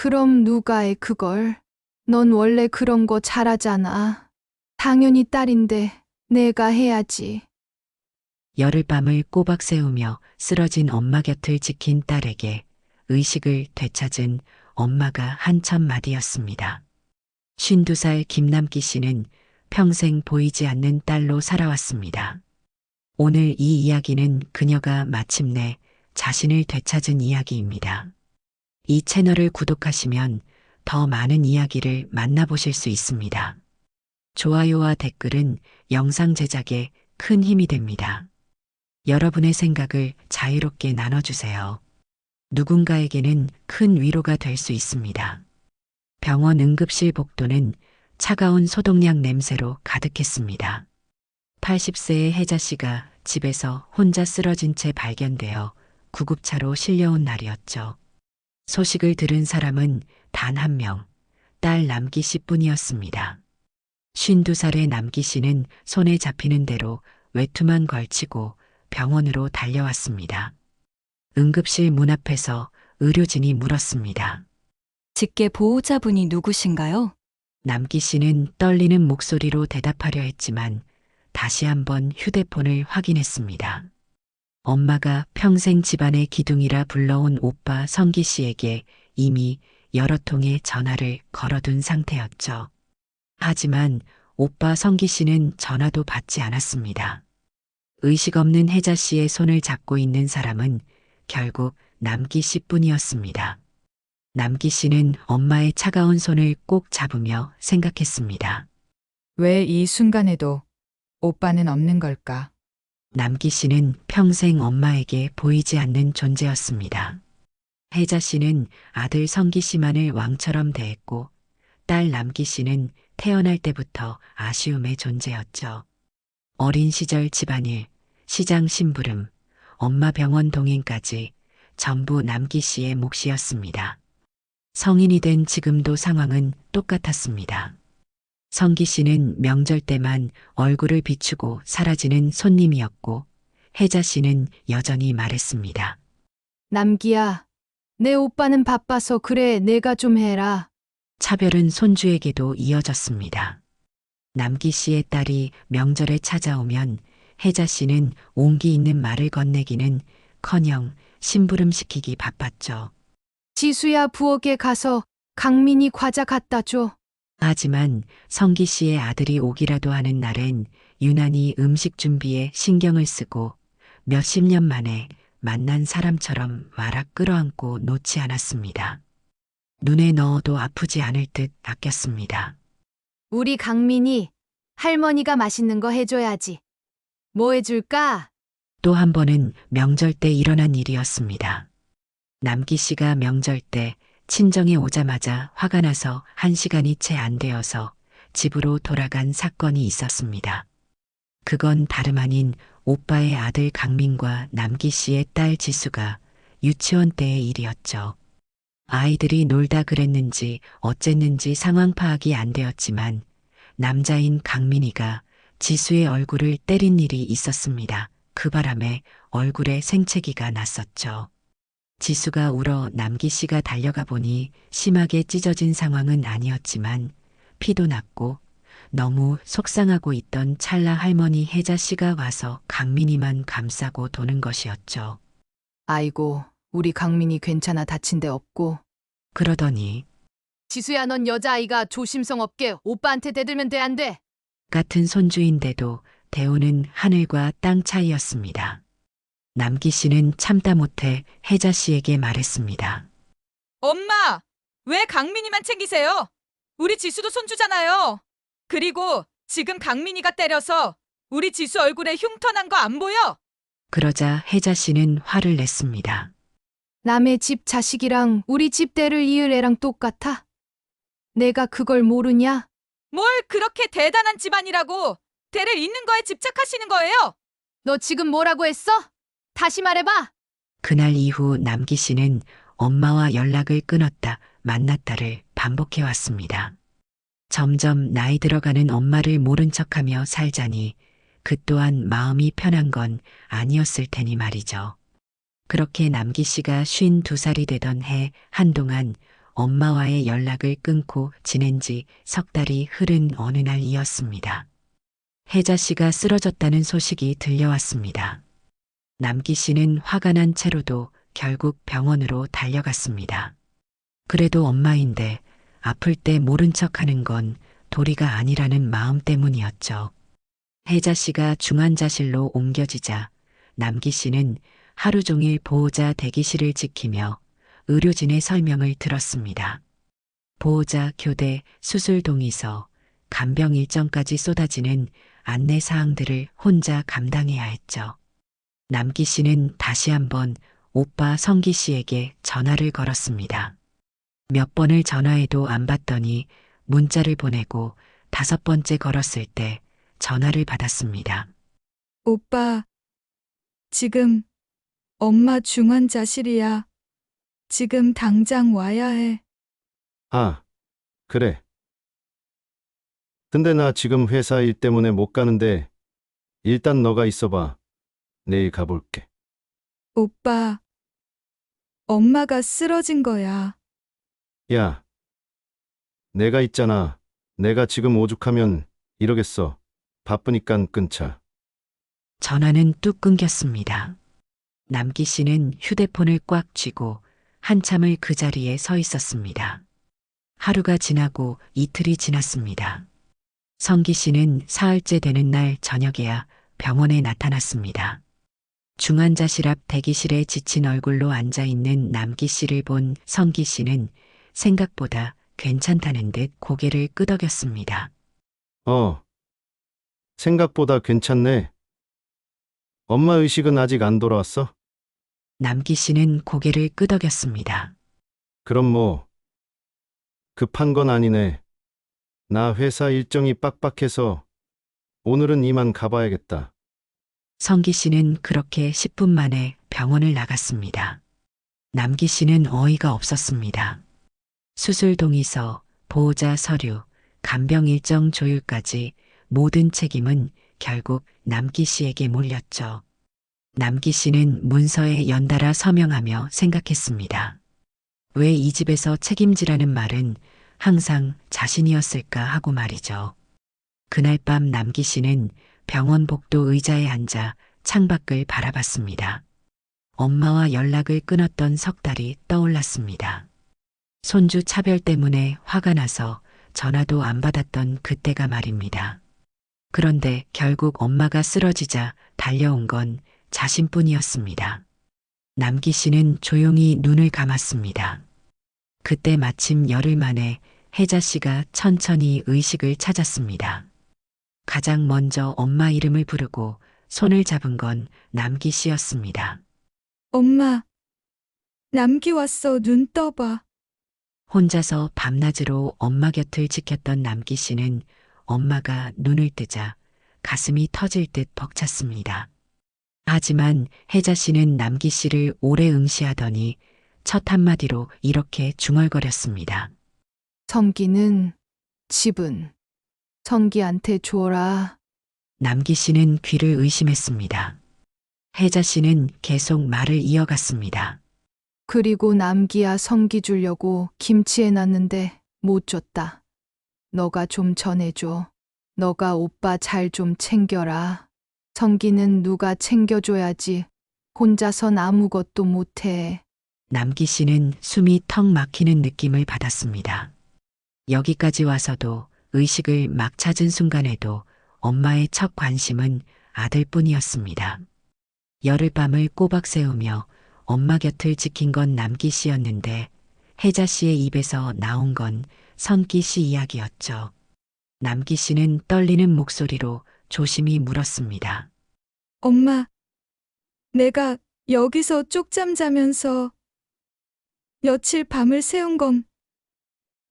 그럼 누가 해 그걸? 넌 원래 그런 거 잘하잖아. 당연히 딸인데 내가 해야지. 열흘밤을 꼬박 새우며 쓰러진 엄마 곁을 지킨 딸에게 의식을 되찾은 엄마가 한 첫 마디였습니다. 52살 김남기 씨는 평생 보이지 않는 딸로 살아왔습니다. 오늘 이 이야기는 그녀가 마침내 자신을 되찾은 이야기입니다. 이 채널을 구독하시면 더 많은 이야기를 만나보실 수 있습니다. 좋아요와 댓글은 영상 제작에 큰 힘이 됩니다. 여러분의 생각을 자유롭게 나눠주세요. 누군가에게는 큰 위로가 될 수 있습니다. 병원 응급실 복도는 차가운 소독약 냄새로 가득했습니다. 80세의 혜자 씨가 집에서 혼자 쓰러진 채 발견되어 구급차로 실려온 날이었죠. 소식을 들은 사람은 단 한 명, 딸 남기 씨뿐이었습니다. 52살의 남기 씨는 손에 잡히는 대로 외투만 걸치고 병원으로 달려왔습니다. 응급실 문 앞에서 의료진이 물었습니다. 직계 보호자분이 누구신가요? 남기 씨는 떨리는 목소리로 대답하려 했지만 다시 한번 휴대폰을 확인했습니다. 엄마가 평생 집안의 기둥이라 불러온 오빠 성기 씨에게 이미 여러 통의 전화를 걸어둔 상태였죠. 하지만 오빠 성기 씨는 전화도 받지 않았습니다. 의식 없는 혜자 씨의 손을 잡고 있는 사람은 결국 남기 씨뿐이었습니다. 남기 씨는 엄마의 차가운 손을 꼭 잡으며 생각했습니다. 왜 이 순간에도 오빠는 없는 걸까? 남기 씨는 평생 엄마에게 보이지 않는 존재였습니다. 혜자 씨는 아들 성기 씨만을 왕처럼 대했고 딸 남기 씨는 태어날 때부터 아쉬움의 존재였죠. 어린 시절 집안일, 시장 심부름, 엄마 병원 동행까지 전부 남기 씨의 몫이었습니다. 성인이 된 지금도 상황은 똑같았습니다. 성기 씨는 명절 때만 얼굴을 비추고 사라지는 손님이었고 혜자 씨는 여전히 말했습니다. 남기야, 내 오빠는 바빠서 그래 내가 좀 해라. 차별은 손주에게도 이어졌습니다. 남기 씨의 딸이 명절에 찾아오면 혜자 씨는 온기 있는 말을 건네기는 커녕 심부름시키기 바빴죠. 지수야 부엌에 가서 강민이 과자 갖다 줘. 하지만 성기 씨의 아들이 오기라도 하는 날엔 유난히 음식 준비에 신경을 쓰고 몇십 년 만에 만난 사람처럼 와락 끌어안고 놓지 않았습니다. 눈에 넣어도 아프지 않을 듯 아꼈습니다. 우리 강민이 할머니가 맛있는 거 해줘야지. 뭐 해줄까? 또 한 번은 명절 때 일어난 일이었습니다. 남기 씨가 명절 때 친정에 오자마자 화가 나서 1시간이 채 안 되어서 집으로 돌아간 사건이 있었습니다. 그건 다름 아닌 오빠의 아들 강민과 남기 씨의 딸 지수가 유치원 때의 일이었죠. 아이들이 놀다 그랬는지 어쨌는지 상황 파악이 안 되었지만 남자인 강민이가 지수의 얼굴을 때린 일이 있었습니다. 그 바람에 얼굴에 생채기가 났었죠. 지수가 울어 남기 씨가 달려가 보니 심하게 찢어진 상황은 아니었지만 피도 났고 너무 속상하고 있던 찰나 할머니 혜자 씨가 와서 강민이만 감싸고 도는 것이었죠. 아이고, 우리 강민이 괜찮아 다친 데 없고. 그러더니 지수야 넌 여자아이가 조심성 없게 오빠한테 대들면 돼 안 돼? 같은 손주인데도 대우는 하늘과 땅 차이였습니다. 남기 씨는 참다 못해 혜자 씨에게 말했습니다. 엄마, 왜 강민이만 챙기세요? 우리 지수도 손주잖아요. 그리고 지금 강민이가 때려서 우리 지수 얼굴에 흉터 난 거 안 보여? 그러자 혜자 씨는 화를 냈습니다. 남의 집 자식이랑 우리 집 대를 이을 애랑 똑같아? 내가 그걸 모르냐? 뭘 그렇게 대단한 집안이라고 대를 잇는 거에 집착하시는 거예요? 너 지금 뭐라고 했어? 다시 말해봐. 그날 이후 남기 씨는 엄마와 연락을 끊었다 만났다를 반복해 왔습니다. 점점 나이 들어가는 엄마를 모른 척하며 살자니 그 또한 마음이 편한 건 아니었을 테니 말이죠. 그렇게 남기 씨가 52살이 되던 해 한동안 엄마와의 연락을 끊고 지낸 지 석 달이 흐른 어느 날이었습니다. 혜자 씨가 쓰러졌다는 소식이 들려왔습니다. 남기 씨는 화가 난 채로도 결국 병원으로 달려갔습니다. 그래도 엄마인데 아플 때 모른 척 하는 건 도리가 아니라는 마음 때문이었죠. 혜자 씨가 중환자실로 옮겨지자 남기 씨는 하루 종일 보호자 대기실을 지키며 의료진의 설명을 들었습니다. 보호자 교대, 수술 동의서, 간병 일정까지 쏟아지는 안내 사항들을 혼자 감당해야 했죠. 남기 씨는 다시 한번 오빠 성기 씨에게 전화를 걸었습니다. 몇 번을 전화해도 안 받더니 문자를 보내고 5번째 걸었을 때 전화를 받았습니다. 오빠, 지금 엄마 중환자실이야. 지금 당장 와야 해. 아, 그래. 근데 나 지금 회사 일 때문에 못 가는데 일단 너가 있어봐. 내일 가볼게. 오빠, 엄마가 쓰러진 거야. 야, 내가 있잖아. 내가 지금 오죽하면 이러겠어. 바쁘니깐 끊자. 전화는 뚝 끊겼습니다. 남기 씨는 휴대폰을 꽉 쥐고 한참을 그 자리에 서 있었습니다. 하루가 지나고 이틀이 지났습니다. 성기 씨는 사흘째 되는 날 저녁에야 병원에 나타났습니다. 중환자실 앞 대기실에 지친 얼굴로 앉아있는 남기 씨를 본 성기 씨는 생각보다 괜찮다는 듯 고개를 끄덕였습니다. 생각보다 괜찮네. 엄마 의식은 아직 안 돌아왔어? 남기 씨는 고개를 끄덕였습니다. 그럼 뭐, 급한 건 아니네. 나 회사 일정이 빡빡해서 오늘은 이만 가봐야겠다. 성기 씨는 그렇게 10분 만에 병원을 나갔습니다. 남기 씨는 어이가 없었습니다. 수술 동의서, 보호자 서류, 간병 일정 조율까지 모든 책임은 결국 남기 씨에게 몰렸죠. 남기 씨는 문서에 연달아 서명하며 생각했습니다. 왜 이 집에서 책임지라는 말은 항상 자신이었을까 하고 말이죠. 그날 밤 남기 씨는 병원 복도 의자에 앉아 창밖을 바라봤습니다. 엄마와 연락을 끊었던 석 달이 떠올랐습니다. 손주 차별 때문에 화가 나서 전화도 안 받았던 그때가 말입니다. 그런데 결국 엄마가 쓰러지자 달려온 건 자신뿐이었습니다. 남기 씨는 조용히 눈을 감았습니다. 그때 마침 열흘 만에 혜자 씨가 천천히 의식을 찾았습니다. 가장 먼저 엄마 이름을 부르고 손을 잡은 건 남기 씨였습니다. 엄마, 남기 왔어. 눈 떠봐. 혼자서 밤낮으로 엄마 곁을 지켰던 남기 씨는 엄마가 눈을 뜨자 가슴이 터질 듯 벅찼습니다. 하지만 혜자 씨는 남기 씨를 오래 응시하더니 첫 한마디로 이렇게 중얼거렸습니다. 성기는 집은 성기한테 줘라. 남기 씨는 귀를 의심했습니다. 혜자 씨는 계속 말을 이어갔습니다. 그리고 남기야 성기 주려고 김치 해놨는데 못 줬다. 너가 좀 전해줘. 너가 오빠 잘 좀 챙겨라. 성기는 누가 챙겨줘야지. 혼자선 아무것도 못해. 남기 씨는 숨이 턱 막히는 느낌을 받았습니다. 여기까지 와서도 의식을 막 찾은 순간에도 엄마의 첫 관심은 아들뿐이었습니다. 열흘밤을 꼬박 세우며 엄마 곁을 지킨 건 남기 씨였는데 혜자 씨의 입에서 나온 건 성기 씨 이야기였죠. 남기 씨는 떨리는 목소리로 조심히 물었습니다. 엄마, 내가 여기서 쪽잠 자면서 며칠 밤을 새운 건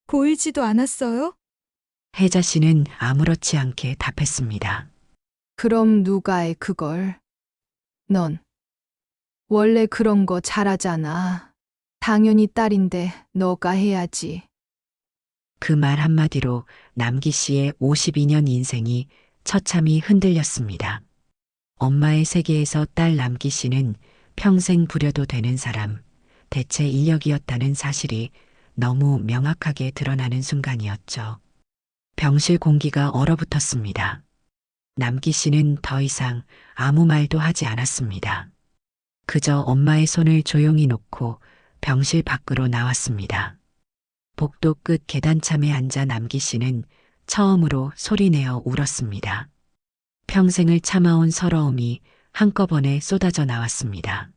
보이지도 않았어요? 혜자 씨는 아무렇지 않게 답했습니다. 그럼 누가 해 그걸? 넌 원래 그런 거 잘하잖아. 당연히 딸인데 너가 해야지. 그 말 한마디로 남기 씨의 52년 인생이 처참히 흔들렸습니다. 엄마의 세계에서 딸 남기 씨는 평생 부려도 되는 사람, 대체 인력이었다는 사실이 너무 명확하게 드러나는 순간이었죠. 병실 공기가 얼어붙었습니다. 남기 씨는 더 이상 아무 말도 하지 않았습니다. 그저 엄마의 손을 조용히 놓고 병실 밖으로 나왔습니다. 복도 끝 계단참에 앉아 남기 씨는 처음으로 소리내어 울었습니다. 평생을 참아온 서러움이 한꺼번에 쏟아져 나왔습니다.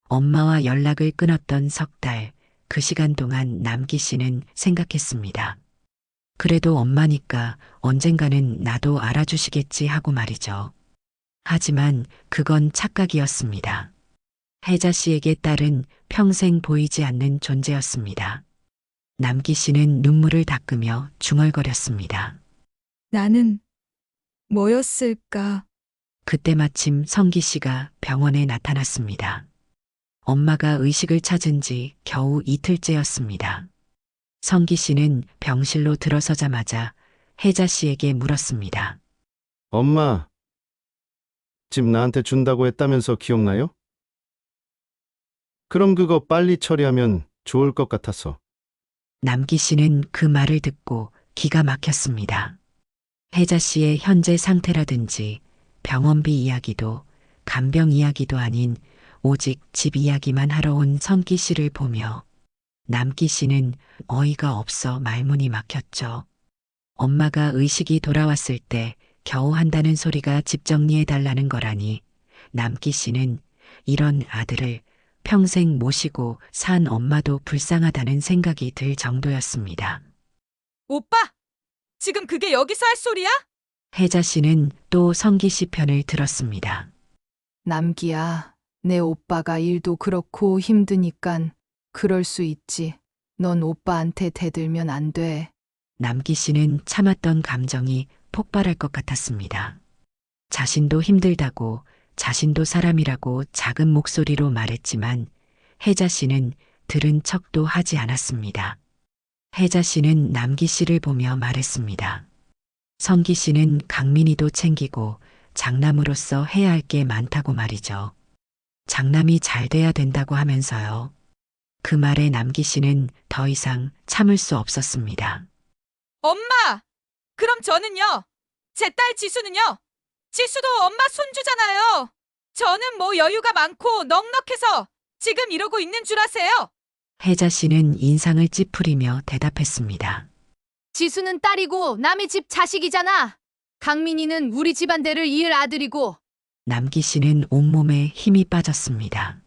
엄마와 연락을 끊었던 석 달, 그 시간 동안 남기 씨는 생각했습니다. 그래도 엄마니까 언젠가는 나도 알아주시겠지 하고 말이죠. 하지만 그건 착각이었습니다. 혜자 씨에게 딸은 평생 보이지 않는 존재였습니다. 남기 씨는 눈물을 닦으며 중얼거렸습니다. 나는 뭐였을까? 그때 마침 성기 씨가 병원에 나타났습니다. 엄마가 의식을 찾은 지 겨우 이틀째였습니다. 성기 씨는 병실로 들어서자마자 혜자 씨에게 물었습니다. 엄마, 집 나한테 준다고 했다면서 기억나요? 그럼 그거 빨리 처리하면 좋을 것 같아서. 남기 씨는 그 말을 듣고 기가 막혔습니다. 혜자 씨의 현재 상태라든지 병원비 이야기도 간병 이야기도 아닌 오직 집 이야기만 하러 온 성기 씨를 보며 남기 씨는 어이가 없어 말문이 막혔죠. 엄마가 의식이 돌아왔을 때 겨우 한다는 소리가 집 정리해달라는 거라니 남기 씨는 이런 아들을 평생 모시고 산 엄마도 불쌍하다는 생각이 들 정도였습니다. 오빠! 지금 그게 여기서 할 소리야? 혜자 씨는 또 성기 씨 편을 들었습니다. 남기야, 내 오빠가 일도 그렇고 힘드니깐 그럴 수 있지. 넌 오빠한테 대들면 안 돼. 남기 씨는 참았던 감정이 폭발할 것 같았습니다. 자신도 힘들다고 자신도 사람이라고 작은 목소리로 말했지만 혜자 씨는 들은 척도 하지 않았습니다. 혜자 씨는 남기 씨를 보며 말했습니다. 성기 씨는 강민이도 챙기고 장남으로서 해야 할 게 많다고 말이죠. 장남이 잘 돼야 된다고 하면서요. 그 말에 남기 씨는 더 이상 참을 수 없었습니다. 엄마! 그럼 저는요? 제 딸 지수는요? 지수도 엄마 손주잖아요. 저는 뭐 여유가 많고 넉넉해서 지금 이러고 있는 줄 아세요? 혜자 씨는 인상을 찌푸리며 대답했습니다. 지수는 딸이고 남의 집 자식이잖아. 강민이는 우리 집안대를 이을 아들이고. 남기 씨는 온몸에 힘이 빠졌습니다.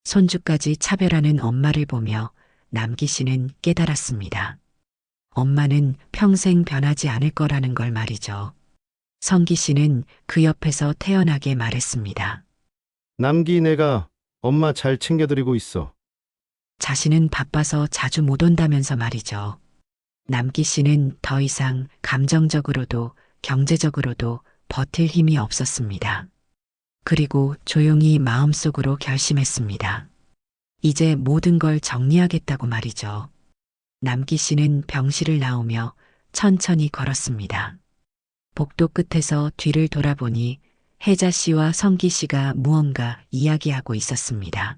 손주까지 차별하는 엄마를 보며 남기 씨는 깨달았습니다. 엄마는 평생 변하지 않을 거라는 걸 말이죠. 성기 씨는 그 옆에서 태연하게 말했습니다. 남기 내가 엄마 잘 챙겨드리고 있어. 자신은 바빠서 자주 못 온다면서 말이죠. 남기 씨는 더 이상 감정적으로도 경제적으로도 버틸 힘이 없었습니다. 그리고 조용히 마음속으로 결심했습니다. 이제 모든 걸 정리하겠다고 말이죠. 남기 씨는 병실을 나오며 천천히 걸었습니다. 복도 끝에서 뒤를 돌아보니 혜자 씨와 성기 씨가 무언가 이야기하고 있었습니다.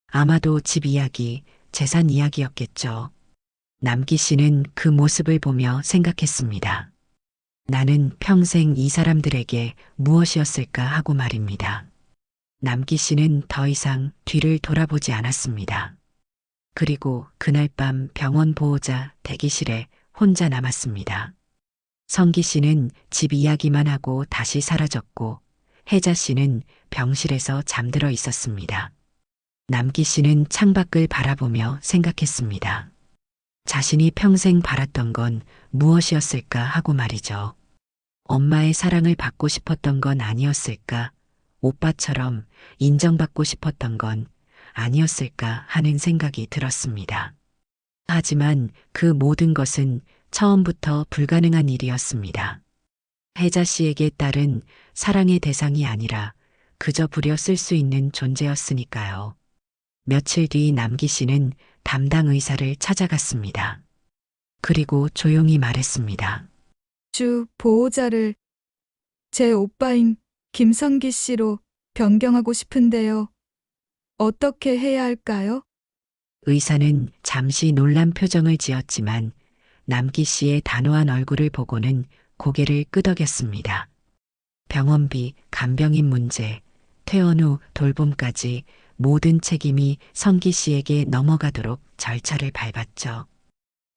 아마도 집 이야기, 재산 이야기였겠죠. 남기 씨는 그 모습을 보며 생각했습니다. 나는 평생 이 사람들에게 무엇이었을까 하고 말입니다. 남기 씨는 더 이상 뒤를 돌아보지 않았습니다. 그리고 그날 밤 병원 보호자 대기실에 혼자 남았습니다. 성기 씨는 집 이야기만 하고 다시 사라졌고 혜자 씨는 병실에서 잠들어 있었습니다. 남기 씨는 창밖을 바라보며 생각했습니다. 자신이 평생 바랐던 건 무엇이었을까 하고 말이죠. 엄마의 사랑을 받고 싶었던 건 아니었을까? 오빠처럼 인정받고 싶었던 건 아니었을까 하는 생각이 들었습니다. 하지만 그 모든 것은 처음부터 불가능한 일이었습니다. 혜자 씨에게 딸은 사랑의 대상이 아니라 그저 부려 쓸 수 있는 존재였으니까요. 며칠 뒤 남기 씨는 담당 의사를 찾아갔습니다. 그리고 조용히 말했습니다. 주 보호자를 제 오빠인 김성기 씨로 변경하고 싶은데요. 어떻게 해야 할까요? 의사는 잠시 놀란 표정을 지었지만 남기 씨의 단호한 얼굴을 보고는 고개를 끄덕였습니다. 병원비, 간병인 문제, 퇴원 후 돌봄까지 모든 책임이 성기 씨에게 넘어가도록 절차를 밟았죠.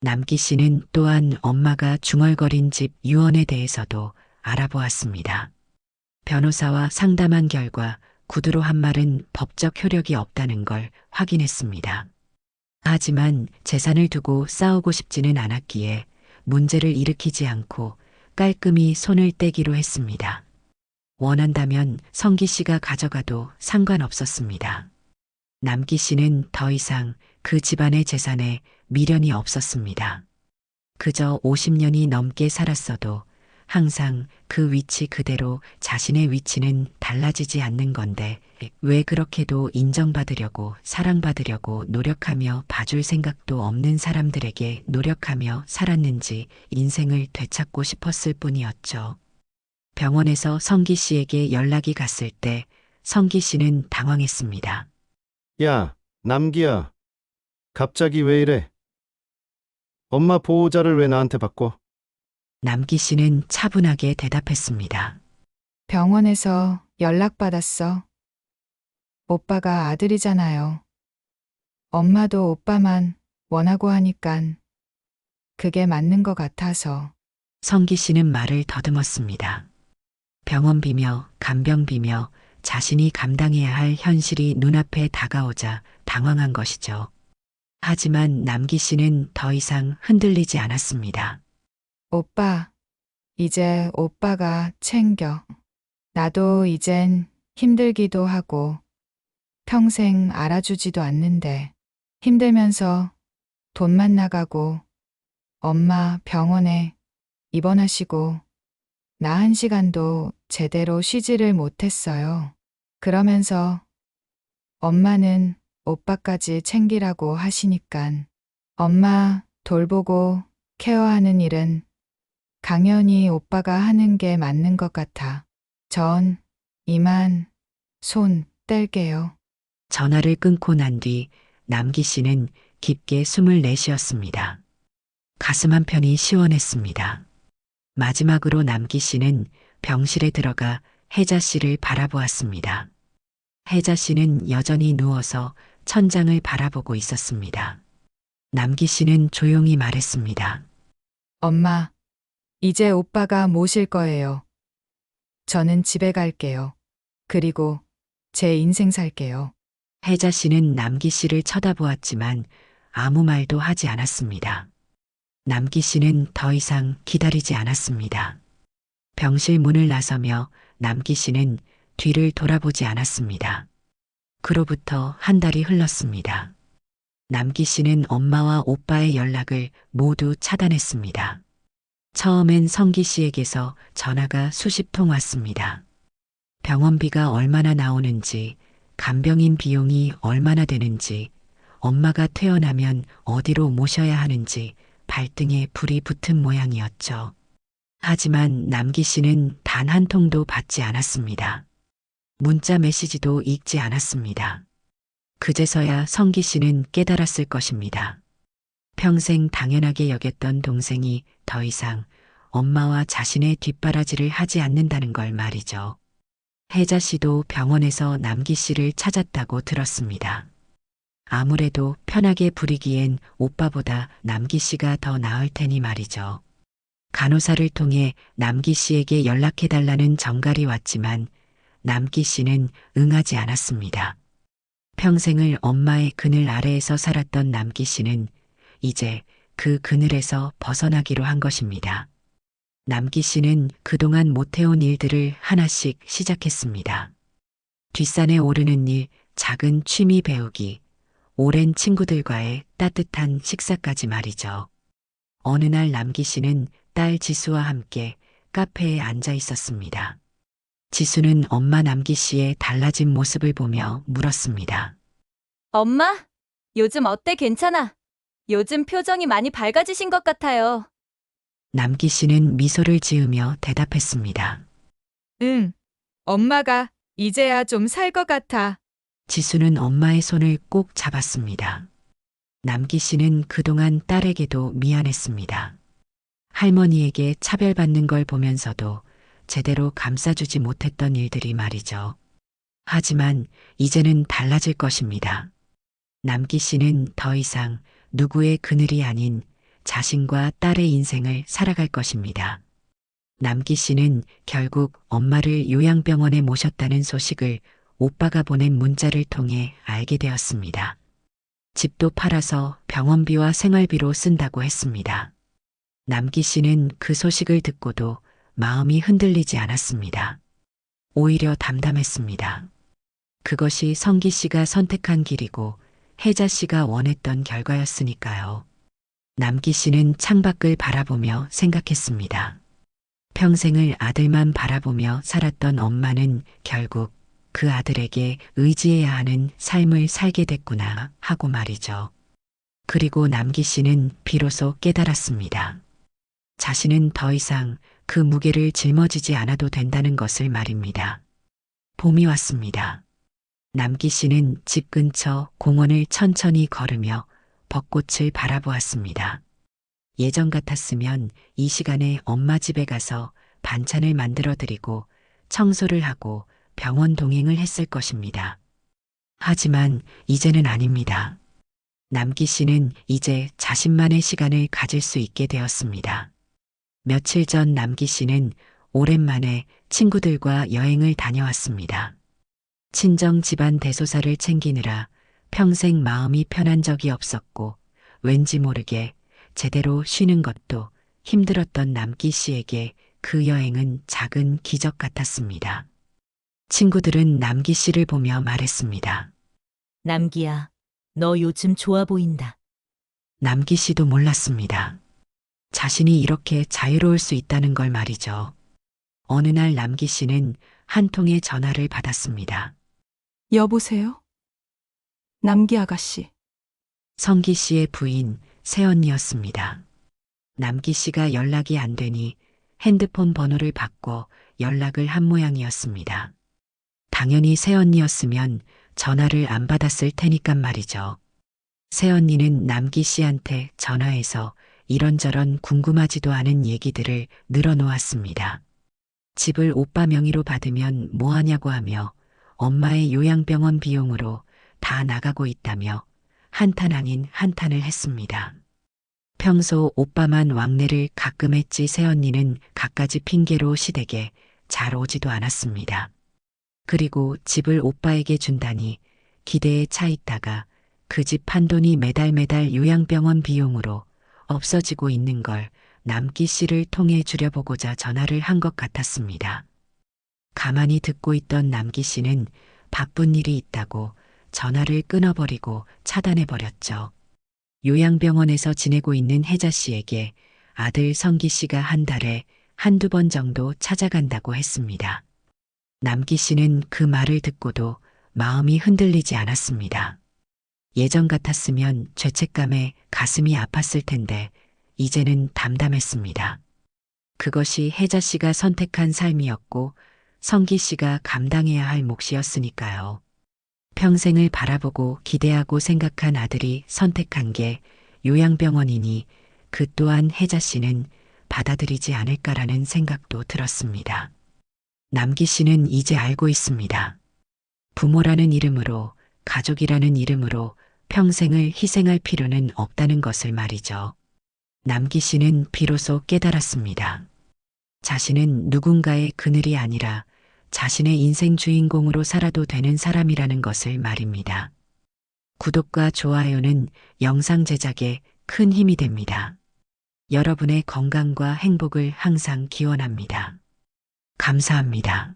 남기 씨는 또한 엄마가 중얼거린 집 유언에 대해서도 알아보았습니다. 변호사와 상담한 결과 구두로 한 말은 법적 효력이 없다는 걸 확인했습니다. 하지만 재산을 두고 싸우고 싶지는 않았기에 문제를 일으키지 않고 깔끔히 손을 떼기로 했습니다. 원한다면 성기 씨가 가져가도 상관없었습니다. 남기 씨는 더 이상 그 집안의 재산에 미련이 없었습니다. 그저 50년이 넘게 살았어도 항상 그 위치 그대로 자신의 위치는 달라지지 않는 건데 왜 그렇게도 인정받으려고 사랑받으려고 노력하며 봐줄 생각도 없는 사람들에게 노력하며 살았는지 인생을 되찾고 싶었을 뿐이었죠. 병원에서 성기 씨에게 연락이 갔을 때 성기 씨는 당황했습니다. 야, 남기야. 갑자기 왜 이래? 엄마 보호자를 왜 나한테 바꿔? 남기 씨는 차분하게 대답했습니다. 병원에서 연락받았어. 오빠가 아들이잖아요. 엄마도 오빠만 원하고 하니깐 그게 맞는 것 같아서. 성기 씨는 말을 더듬었습니다. 병원비며 간병비며 자신이 감당해야 할 현실이 눈앞에 다가오자 당황한 것이죠. 하지만 남기 씨는 더 이상 흔들리지 않았습니다. 오빠, 이제 오빠가 챙겨. 나도 이젠 힘들기도 하고 평생 알아주지도 않는데 힘들면서 돈만 나가고 엄마 병원에 입원하시고 나 1시간도 제대로 쉬지를 못했어요. 그러면서 엄마는 오빠까지 챙기라고 하시니깐 엄마 돌보고 케어하는 일은 당연히 오빠가 하는 게 맞는 것 같아. 전 이만 손 뗄게요. 전화를 끊고 난 뒤 남기 씨는 깊게 숨을 내쉬었습니다. 가슴 한편이 시원했습니다. 마지막으로 남기 씨는 병실에 들어가 혜자 씨를 바라보았습니다. 혜자 씨는 여전히 누워서 천장을 바라보고 있었습니다. 남기 씨는 조용히 말했습니다. 엄마, 이제 오빠가 모실 거예요. 저는 집에 갈게요. 그리고 제 인생 살게요. 혜자 씨는 남기 씨를 쳐다보았지만 아무 말도 하지 않았습니다. 남기 씨는 더 이상 기다리지 않았습니다. 병실 문을 나서며 남기 씨는 뒤를 돌아보지 않았습니다. 그로부터 한 달이 흘렀습니다. 남기 씨는 엄마와 오빠의 연락을 모두 차단했습니다. 처음엔 성기 씨에게서 전화가 수십 통 왔습니다. 병원비가 얼마나 나오는지, 간병인 비용이 얼마나 되는지, 엄마가 퇴원하면 어디로 모셔야 하는지 발등에 불이 붙은 모양이었죠. 하지만 남기 씨는 단 한 통도 받지 않았습니다. 문자 메시지도 읽지 않았습니다. 그제서야 성기 씨는 깨달았을 것입니다. 평생 당연하게 여겼던 동생이 더 이상 엄마와 자신의 뒷바라지를 하지 않는다는 걸 말이죠. 혜자 씨도 병원에서 남기 씨를 찾았다고 들었습니다. 아무래도 편하게 부리기엔 오빠보다 남기 씨가 더 나을 테니 말이죠. 간호사를 통해 남기 씨에게 연락해달라는 전갈이 왔지만 남기 씨는 응하지 않았습니다. 평생을 엄마의 그늘 아래에서 살았던 남기 씨는 이제 그 그늘에서 벗어나기로 한 것입니다. 남기 씨는 그동안 못해온 일들을 하나씩 시작했습니다. 뒷산에 오르는 일, 작은 취미 배우기, 오랜 친구들과의 따뜻한 식사까지 말이죠. 어느 날 남기 씨는 딸 지수와 함께 카페에 앉아 있었습니다. 지수는 엄마 남기 씨의 달라진 모습을 보며 물었습니다. 엄마, 요즘 어때? 괜찮아? 요즘 표정이 많이 밝아지신 것 같아요. 남기 씨는 미소를 지으며 대답했습니다. 응, 엄마가 이제야 좀 살 것 같아. 지수는 엄마의 손을 꼭 잡았습니다. 남기 씨는 그동안 딸에게도 미안했습니다. 할머니에게 차별받는 걸 보면서도 제대로 감싸주지 못했던 일들이 말이죠. 하지만 이제는 달라질 것입니다. 남기 씨는 더 이상 누구의 그늘이 아닌 자신과 딸의 인생을 살아갈 것입니다. 남기 씨는 결국 엄마를 요양병원에 모셨다는 소식을 오빠가 보낸 문자를 통해 알게 되었습니다. 집도 팔아서 병원비와 생활비로 쓴다고 했습니다. 남기 씨는 그 소식을 듣고도 마음이 흔들리지 않았습니다. 오히려 담담했습니다. 그것이 성기 씨가 선택한 길이고 혜자 씨가 원했던 결과였으니까요. 남기 씨는 창밖을 바라보며 생각했습니다. 평생을 아들만 바라보며 살았던 엄마는 결국 그 아들에게 의지해야 하는 삶을 살게 됐구나 하고 말이죠. 그리고 남기 씨는 비로소 깨달았습니다. 자신은 더 이상 그 무게를 짊어지지 않아도 된다는 것을 말입니다. 봄이 왔습니다. 남기 씨는 집 근처 공원을 천천히 걸으며 벚꽃을 바라보았습니다. 예전 같았으면 이 시간에 엄마 집에 가서 반찬을 만들어 드리고 청소를 하고 병원 동행을 했을 것입니다. 하지만 이제는 아닙니다. 남기 씨는 이제 자신만의 시간을 가질 수 있게 되었습니다. 며칠 전 남기 씨는 오랜만에 친구들과 여행을 다녀왔습니다. 친정 집안 대소사를 챙기느라 평생 마음이 편한 적이 없었고 왠지 모르게 제대로 쉬는 것도 힘들었던 남기 씨에게 그 여행은 작은 기적 같았습니다. 친구들은 남기 씨를 보며 말했습니다. 남기야, 너 요즘 좋아 보인다. 남기 씨도 몰랐습니다. 자신이 이렇게 자유로울 수 있다는 걸 말이죠. 어느 날 남기 씨는 한 통의 전화를 받았습니다. 여보세요? 남기 아가씨. 성기 씨의 부인 새언니였습니다. 남기 씨가 연락이 안 되니 핸드폰 번호를 바꿔 연락을 한 모양이었습니다. 당연히 새언니였으면 전화를 안 받았을 테니까 말이죠. 새언니는 남기 씨한테 전화해서 이런저런 궁금하지도 않은 얘기들을 늘어놓았습니다. 집을 오빠 명의로 받으면 뭐하냐고 하며 엄마의 요양병원 비용으로 다 나가고 있다며 한탄 아닌 한탄을 했습니다. 평소 오빠만 왕래를 가끔 했지 새언니는 갖가지 핑계로 시댁에 잘 오지도 않았습니다. 그리고 집을 오빠에게 준다니 기대에 차 있다가 그 집 판돈이 매달 요양병원 비용으로 없어지고 있는 걸 남기 씨를 통해 줄여보고자 전화를 한 것 같았습니다. 가만히 듣고 있던 남기 씨는 바쁜 일이 있다고 전화를 끊어버리고 차단해버렸죠. 요양병원에서 지내고 있는 혜자 씨에게 아들 성기 씨가 한 달에 한두 번 정도 찾아간다고 했습니다. 남기 씨는 그 말을 듣고도 마음이 흔들리지 않았습니다. 예전 같았으면 죄책감에 가슴이 아팠을 텐데 이제는 담담했습니다. 그것이 혜자 씨가 선택한 삶이었고 성기 씨가 감당해야 할 몫이었으니까요. 평생을 바라보고 기대하고 생각한 아들이 선택한 게 요양병원이니 그 또한 혜자 씨는 받아들이지 않을까라는 생각도 들었습니다. 남기 씨는 이제 알고 있습니다. 부모라는 이름으로, 가족이라는 이름으로 평생을 희생할 필요는 없다는 것을 말이죠. 남기 씨는 비로소 깨달았습니다. 자신은 누군가의 그늘이 아니라 자신의 인생 주인공으로 살아도 되는 사람이라는 것을 말입니다. 구독과 좋아요는 영상 제작에 큰 힘이 됩니다. 여러분의 건강과 행복을 항상 기원합니다. 감사합니다.